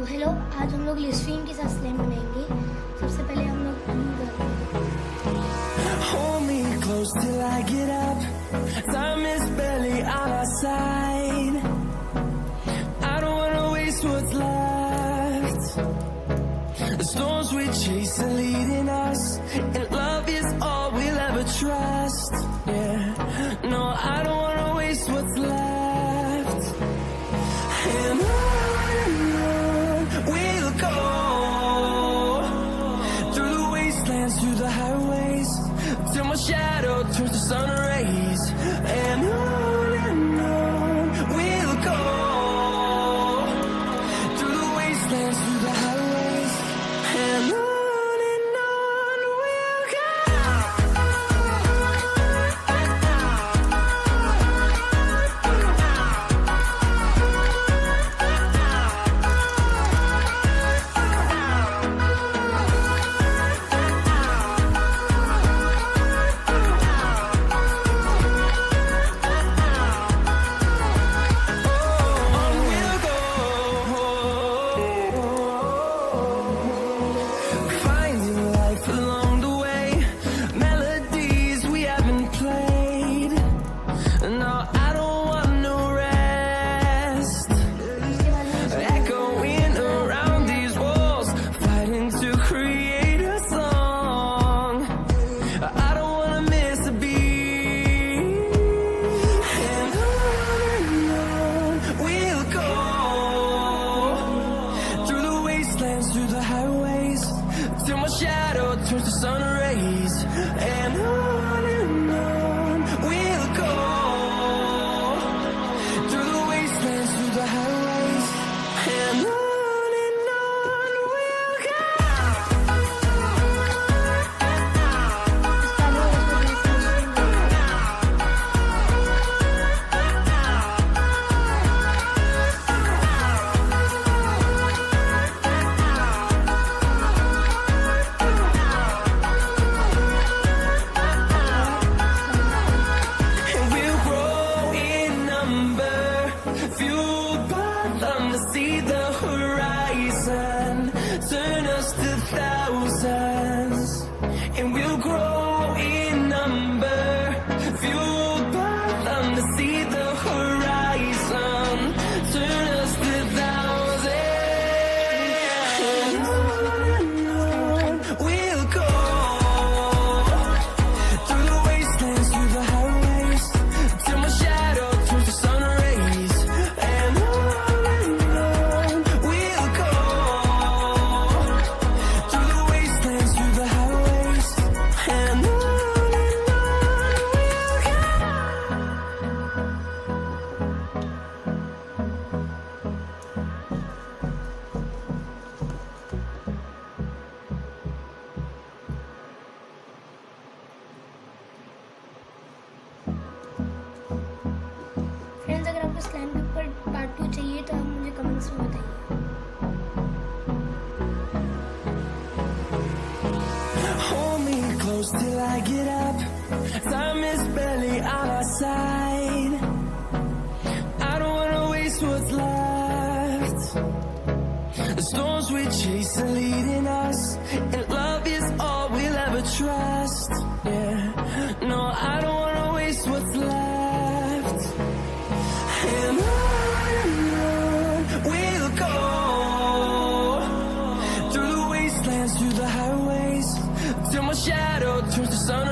Hello, आज हम लोग लिस्ट्रीन के साथ स्लाइम बनाएंगे। सबसे पहले हम लोग Hold me close till I get up. Time is barely on our side. I don't wanna waste what's left. The storms we chase are leading us, and love is all we'll ever trust. Yeah, no, I don't wanna waste what's left. And on we'll go, through the wastelands, through the highways, till my shadow turns to sun rays. And on we'll go, through the wastelands, through the highways, and on we'll go. Through the highways, till my shadow turns to sun rays. And on we'll go, through the wastelands, through the highways, and on we'll go. See the horizon, turn us to thousands, and we'll grow in number, fueled by them to see the horizon, turn us to thousands, and on we'll go, through the wastelands, through the highways, till my shadow turns to sun rays. And friends, अगर आपको slime के ऊपर part 2 चाहिए तो आप मुझे comments में बताइए। hold me close till I get up. Time is barely on our side. I don't wanna waste what's left. The storms we chase are leading us, and love is all we'll ever trust. Yeah, no, I don't wanna waste what's left. And on we'll go, through the wastelands, through the highways, till my shadow turns to sun